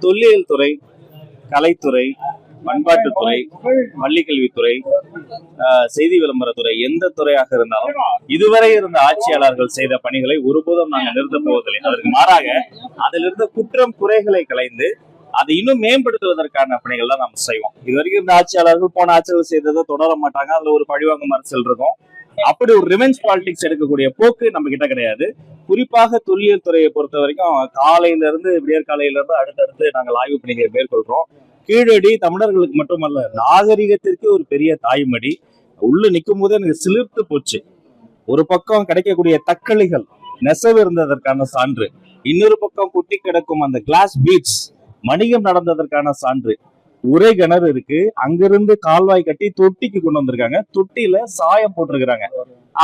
தொல்லியல் துறை, கலைத்துறை, பண்பாட்டுத்துறை, பள்ளிக்கல்வித்துறை, செய்தி விளம்பரத்துறை, எந்த துறையாக இருந்தாலும் இதுவரை இருந்த ஆட்சியாளர்கள் செய்த பணிகளை ஒருபோதும் நாங்கள் நிறுத்தப் போவதில்லை. அதற்கு மாறாக அதிலிருந்த குற்றம் குறைகளை களைந்து அதை இன்னும் மேம்படுத்துவதற்கான பணிகள் தான் நம்ம செய்வோம். இது வரைக்கும் இந்த ஆட்சியாளர்கள் போன ஆட்சியாளர் செய்ததை தொடர மாட்டாங்க. அதுல ஒரு பழிவாங்கும் அரசியல் இருக்கும். அப்படி ஒரு ரிவெஞ்ச் பாலிடிக்ஸ் எடுக்கக்கூடிய போக்கு நம்ம கிட்ட கிடையாது. குறிப்பாக தொல்லியல் துறையை பொறுத்த வரைக்கும் காலையில இருந்து விடியற்காலையில இருந்து அடுத்தடுத்து நாங்கள் ஆய்வு பணிகளை மேற்கொள்றோம். கீழடி தமிழர்களுக்கு மட்டுமல்ல, நாகரிகத்திற்கு ஒரு பெரிய தாய்மடி. உள்ள நிற்கும் போது எனக்கு சிலிர்த்து போச்சு. ஒரு பக்கம் கிடைக்கக்கூடிய தக்களிகள் நெசவு இருந்ததற்கான சான்று, இன்னொரு பக்கம் குட்டி கிடக்கும் அந்த கிளாஸ் பீட்ஸ் வணிகம் நடந்ததற்கான சான்று. உரை கிணறு இருக்கு, அங்கிருந்து கால்வாய் கட்டி தொட்டிக்கு கொண்டு வந்திருக்காங்க. தொட்டியில சாயம் போட்டிருக்கிறாங்க.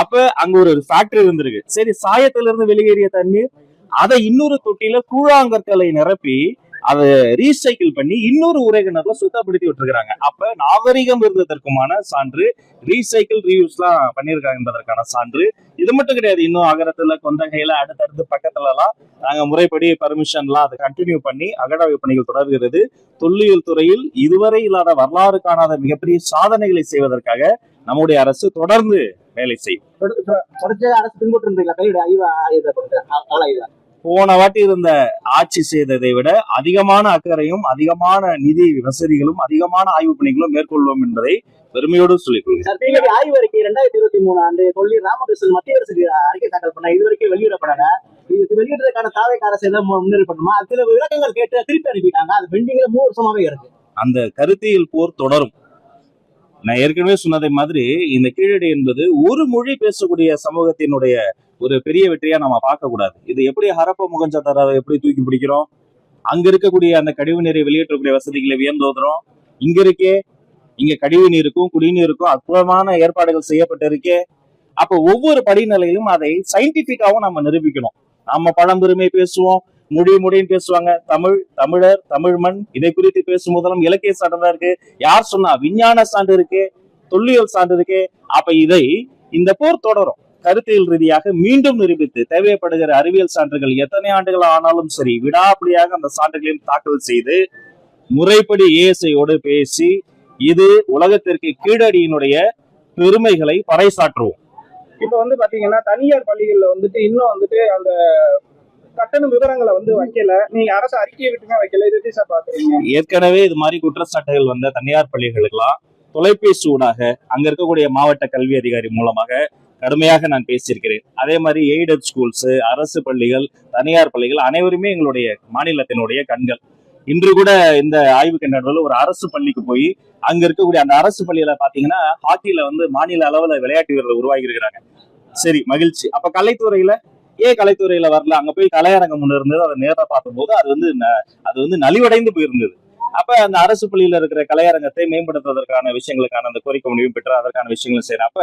அப்ப அங்க ஒரு ஃபேக்டரி இருந்திருக்கு. சரி, சாயத்துல இருந்து வெளியேறிய தண்ணீர் அதை இன்னொரு தொட்டியில கூழாங்கற்களை நிரப்பி அதை ரீசைக்கிள் பண்ணி இன்னொரு உரை கிணறுல சுத்தப்படுத்தி விட்டுருக்காங்க. அப்ப நாகரிகம் இருந்ததற்குமான சான்று, ரீசைக்கிள் ரீயூஸ் எல்லாம் பண்ணியிருக்காங்கன்றதற்கான சான்று. இது மட்டும் கிடையாது, இன்னும் அகரத்துல கொந்தகையில அடுத்தடுத்து பக்கத்துல எல்லாம் நாங்க முறைப்படி பர்மிஷன் எல்லாம் அதை கண்டினியூ பண்ணி அகழாய்வு பணிகள் தொடர்கிறது. தொல்லியல் துறையில் இதுவரை இல்லாத வரலாறு காணாத மிகப்பெரிய சாதனைகளை செய்வதற்காக நம்முடைய அரசு தொடர்ந்து வேலை செய்யும். போன வாட்டி இருந்த ஆட்சி செய்ததை விட அதிகமான அக்கறையும் அதிகமான நிதி வசதிகளும் அதிகமான ஆய்வு பணிகளும் மேற்கொள்வோம் என்பதை பெருமையோடு சொல்லிக் கொள்கிறேன். ஆய்வு அறிக்கை 2023 ஆண்டு கொல்லி ராமகிருஷ்ணன் மத்திய அரசுக்கு அறிக்கை தாக்கல் பண்ண இதுவரைக்கும் வெளியிடப்படல. இது வெளியிடுறதுக்கான தாவேக அரசு எல்லாம் முன்னேற்படுமா? சில விளக்கங்கள் கேட்டு திருப்பி அனுப்பிட்டாங்க. அது பெண்டிங்ல 3 வருஷமாவே இருக்கு. அந்த கருத்தியல் போர் தொடரும். நான் ஏற்கனவே சொன்னதை மாதிரி இந்த கீழடி என்பது ஒரு மொழி பேசக்கூடிய சமூகத்தினுடைய ஒரு பெரிய வெற்றியா நம்ம பார்க்க கூடாது. இது எப்படி ஹரப்ப முகஞ்சதாராவை எப்படி தூக்கி பிடிக்கிறோம், அங்க இருக்கக்கூடிய அந்த கழிவு நீரை வெளியேற்றக்கூடிய வசதிகளை வியந்தோதுறோம். இங்க கழிவு நீருக்கும் குடிநீருக்கும் அற்புதமான ஏற்பாடுகள் செய்யப்பட்டிருக்கே. அப்ப ஒவ்வொரு படிநிலையிலும் அதை சயின்டிபிக்காவும் நம்ம நிரூபிக்கணும். நம்ம பழம்பெருமை பேசுவோம், மொழின்னு பேசுவாங்க. தமிழர், தமிழ் மண், இதை குறித்து பேசும் போதெல்லாம் இலக்கிய சான்று தான் இருக்கு. யார் சொன்னா? விஞ்ஞான சான்று இருக்கு, தொல்லியல் சான்று இருக்கு. அப்ப இதை இந்த போர் தொடரும். கருத்தியல் ரீதியாக மீண்டும் நிரூபித்து தேவைப்படுகிற அறிவியல் சான்றுகள் எத்தனை ஆண்டுகள் ஆனாலும் சரி விடாப்படியாக அந்த சான்றுகளையும் தாக்கல் செய்து முறைப்படி ஏஎஸ்ஐயோடு பேசி இது உலகத்திற்கு கீழடியினுடைய பெருமைகளை பறைசாற்றுவோம். இப்ப பாத்தீங்கன்னா தனியார் பள்ளிகள்ல இன்னும் அந்த கட்டண விவரங்களை வைக்கல. நீங்க அரசு அறிக்கையை விட்டுங்க வைக்கல. இது எப்படி சார் பாக்குறீங்க? ஏற்கனவே இது மாதிரி குற்றச்சாட்டுகள் வந்த தனியார் பள்ளிகளுக்கெல்லாம் தொலைபேசி ஊடாக அங்க இருக்கக்கூடிய மாவட்ட கல்வி அதிகாரி மூலமாக கடுமையாக நான் பேசியிருக்கிறேன். அதே மாதிரி எய்டட் ஸ்கூல்ஸ், அரசு பள்ளிகள், தனியார் பள்ளிகள் அனைவருமே எங்களுடைய மாநிலத்தினுடைய கண்கள். இன்று கூட இந்த ஆய்வுக்கு நடுவில் ஒரு அரசு பள்ளிக்கு போய் அங்க இருக்கக்கூடிய அந்த அரசு பள்ளியில பாத்தீங்கன்னா ஹாக்கில மாநில அளவுல விளையாட்டு வீரர்கள் உருவாகி இருக்கிறாங்க. சரி, மகிழ்ச்சி. அப்ப கலைத்துறையில வரல? அங்க போய் கலையரங்கம் ஒண்ணு இருந்தது. அதை நேரா பார்க்கும் போது அது நலிவடைந்து போயிருந்தது. அப்ப அந்த அரசு பள்ளியில இருக்கிற கலையரங்கத்தை மேம்படுத்துவதற்கான விஷயங்களுக்கான அந்த கோரிக்கை முடிவும் பெற்று அதற்கான விஷயங்களும் செய்யறோம். அப்ப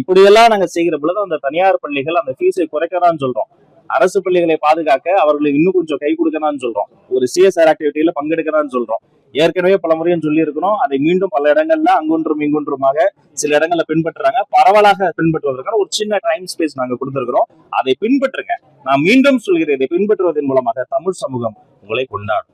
இப்படியெல்லாம் நாங்க செய்கிற பொழுது அந்த தனியார் பள்ளிகள் அந்த ஃபீஸை குறைக்கதான்னு சொல்றோம். அரசு பள்ளிகளை பாதுகாக்க அவர்களுக்கு இன்னும் கொஞ்சம் கை கொடுக்கணும்னு சொல்றோம். ஒரு சிஎஸ்ஆர் ஆக்டிவிட்டியில பங்கெடுக்கணும்னு சொல்றோம். ஏற்கனவே பல முறையும் சொல்லி இருக்கிறோம். அதை மீண்டும் பல இடங்கள்ல அங்கொன்றும் இங்கொன்றுமாக சில இடங்கள்ல பின்பற்றுறாங்க. பரவலாக பின்பற்றுவதற்கான ஒரு சின்ன டைம் ஸ்பேஸ் நாங்க கொடுத்திருக்கிறோம். அதை பின்பற்றுங்க. நான் மீண்டும் சொல்கிறேன், இதை பின்பற்றுவதன் மூலமாக தமிழ் சமூகம் உங்களை கொண்டாடும்.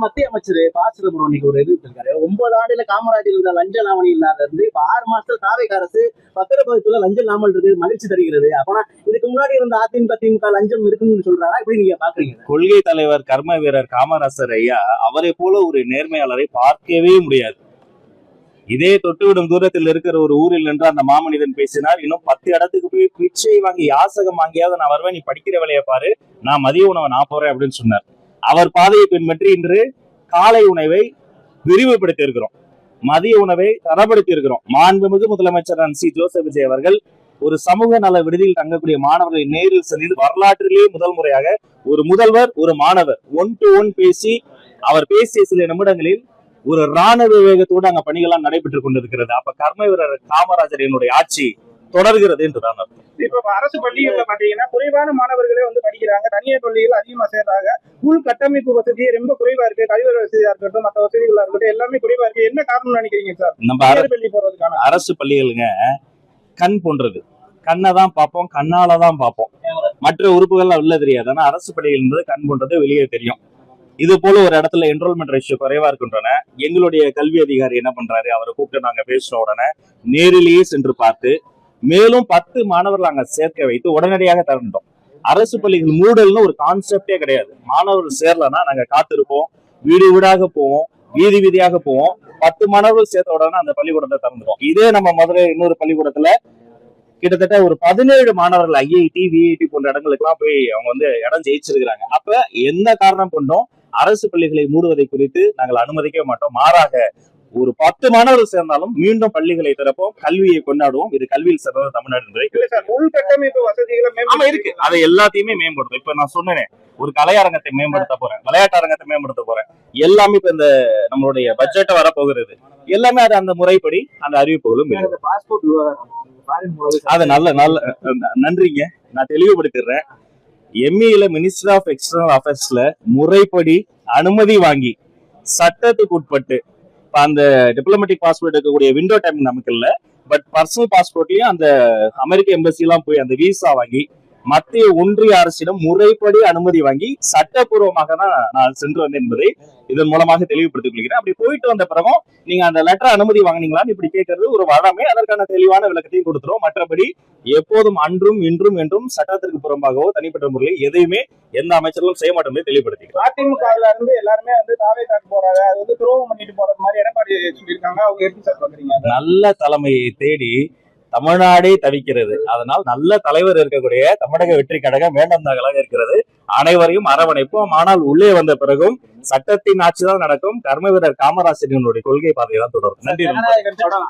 மத்திய அமைச்சர் ப. சிதம்பரம் ஒரு இது இருக்காரு. 9 ஆண்டுல காமராஜர் இருந்த லஞ்ச லாவணி இல்லாத இருந்து இப்ப 6 மாசத்துல தாவேக அரசு பத்திரப்பதிப்புல லஞ்சம் இல்லாமல் இருக்கு. மகிழ்ச்சி தருகிறது. அப்பனா இதுக்கு முன்னாடி இருந்த அதிமுக திமுக லஞ்சம் இருக்குன்னு சொல்றாங்க. இப்படி நீங்க பாக்குறீங்க? கொள்கை தலைவர் கர்ம வீரர் காமராசர் ஐயா அவரை போல ஒரு நேர்மையாளரை பார்க்கவே முடியாது. இதே தொட்டுவிடும் தூரத்தில் இருக்கிற ஒரு ஊரில் நின்று அந்த மாமனிதன் பேசினார். இன்னும் 10 இடத்துக்கு போய் பிச்சை வாங்கி யாசகம் வாங்கியாவது நான் வருவேன், நீ படிக்கிற வேலையை பாரு, நான் மதிய உணவை நான் போறேன் அப்படின்னு சொன்னார். அவர் பாதையை பின்பற்றி இன்று காலை உணவை விரிவுபடுத்தி இருக்கிறோம், மதிய உணவை தரப்படுத்தி இருக்கிறோம். மாண்புமிகு முதலமைச்சர் சி ஜோசப் விஜய் அவர்கள் ஒரு சமூக நல விடுதியில் தங்கக்கூடிய மாணவர்களை நேரில் சென்று வரலாற்றிலேயே முதல் முறையாக ஒரு முதல்வர் ஒரு மாணவர் 1 to 1 பேசி அவர் பேசிய சில நிமிடங்களில் ஒரு ராணுவ வேகத்தோடு அங்க பணிகள்லாம் நடைபெற்றுக் கொண்டிருக்கிறது. அப்ப கர்ம வீரர் காமராஜரினுடைய ஆட்சி தொடர்கிறது என்றுதான் அர்த்தம். இப்ப அரசு பள்ளிகள்ல பாத்தீங்கன்னா குறைவான மாணவர்களே படிக்கிறாங்க. தனியார் பள்ளிகள் அதிகமா சேர்றாங்க. உள் கட்டமைப்பு வசதி ரொம்ப குறைவா இருக்கு. கழிவறை வசதியா இருக்கட்டும், மற்ற வசதிகளா இருக்கட்டும், எல்லாமே குறைவா இருக்கு. என்ன காரணம் நினைக்கிறீங்க சார்? நம்ம பள்ளி போறதுக்கான அரசு பள்ளிகளுங்க கண் போன்றது. கண்ணை தான் பார்ப்போம், கண்ணாலதான் பார்ப்போம், மற்ற உறுப்புகள்லாம் உள்ள தெரியாது. ஆனா அரசு பள்ளிகள் என்பது கண் போன்றது வெளியே தெரியும். இது போல ஒரு இடத்துல என்ரோல்மெண்ட் ரேஷியோ குறைவா இருக்கின்றன. எங்களுடைய கல்வி அதிகாரி என்ன பண்றாரு, அவரை கூப்பிட்டு நாங்க பேசின உடனே நேரிலேயே சென்று பார்த்து மேலும் 10 மாணவர்கள் அங்க சேர்க்க வைத்து உடனடியாக திறந்துட்டோம். அரசு பள்ளிகள் மூடல்னு ஒரு கான்செப்டே கிடையாது. மாணவர்கள் சேரலன்னா நாங்க காத்திருப்போம், வீடு வீடாக போவோம், வீதி வீதியாக போவோம். 10 மாணவர்கள் சேர்த்த உடனே அந்த பள்ளிக்கூடத்தை திறந்துட்டோம். இதே நம்ம மதுரை இன்னொரு பள்ளிக்கூடத்துல கிட்டத்தட்ட ஒரு 17 மாணவர்கள் ஐஐடி விஐடி போன்ற இடங்களுக்கு எல்லாம் போய் அவங்க வந்து இடம் ஜெயிச்சிருக்கிறாங்க. அப்ப எந்த காரணம் கொண்டும் அரசு பள்ளிகளை மூடுவதை குறித்து நாங்கள் அனுமதிக்க மாட்டோம். மாறாக ஒரு 10 மாணவர்கள் சேர்ந்தாலும் மீண்டும் பள்ளிகளை திறப்போம், கல்வியை கொண்டாடுவோம். இது கல்வியில் சிறந்த தமிழ்நாடு என்பதை இல்ல சார், உள்கட்டமைப்பு வசதிகளை ஆமா இருக்கு. அதை எல்லாத்தையுமே மேம்படுத்தும். இப்ப நான் சொன்னேனே, ஒரு கலையரங்கத்தை மேம்படுத்த போறேன், விளையாட்டு அரங்கத்தை மேம்படுத்த போறேன். எல்லாமே இப்ப இந்த நம்மளுடைய பட்ஜெட் வரப்போகிறது. எல்லாமே அது அந்த முறைப்படி அந்த அறிவிப்புகளும் இருக்கு. அது நல்ல நல்ல நன்றிங்க. நான் தெளிவுபடுத்திடுறேன். எம்இல மினிஸ்டர் ஆஃப் எக்ஸ்டர்னல் அஃபேர்ஸ்ல முறைப்படி அனுமதி வாங்கி சட்டத்துக்கு உட்பட்டு அந்த டிப்ளமேட்டிக் பாஸ்போர்ட் இருக்கக்கூடிய விண்டோ டைம் நமக்கு இல்ல, பட் பர்சனல் பாஸ்போர்ட்லயும் அந்த அமெரிக்க எம்பசி எல்லாம் போய் அந்த விசா வாங்கி மத்திய ஒன்றிய அரசிடம் முறைப்படி அனுமதி வாங்கி சட்டப்பூர்வமாக தான் நான் சென்று வந்தேன் என்பதை இதன் மூலமாக தெளிவுபடுத்திக் கொள்கிறேன். அப்படி போயிட்டு வந்த பிறகும் நீங்க அந்த லெட்டர் அனுமதி வாங்கினீங்களான்னு இப்படி கேட்கறது ஒரு வழமை. அதற்கான தெளிவான விளக்கத்தையும் கொடுத்துரும். மற்றபடி எப்போதும் அன்றும் இன்றும் என்றும் சட்டத்திற்கு புறம்பாகவோ தனிப்பட்ட முறையில் எதையுமே எந்த அமைச்சர்களும் செய்ய மாட்டோம் தெளிவுபடுத்திக்கிறோம். அதிமுகல இருந்து எல்லாருமே வந்து தாவே காக்க போறாங்க, அது வந்து துரோகம் பண்ணிட்டு போறது மாதிரி எடப்பாடி சொல்லியிருக்காங்க. அவங்க எப்படி சார் பாக்குறீங்க? நல்ல தலைமையை தேடி தமிழ்நாடே தவிக்கிறது. அதனால் நல்ல தலைவர் இருக்கக்கூடிய தமிழக வெற்றி கழகம் வேண்டாம் தகவலாக இருக்கிறது. அனைவரையும் அரவணைப்போம். ஆனால் உள்ளே வந்த பிறகும் சட்டத்தின் ஆட்சிதான் நடக்கும். கர்ம வீரர் காமராஜரினுடைய கொள்கை பாதையை தான் தொடரும். நன்றி. ஜனநாயகன் படம்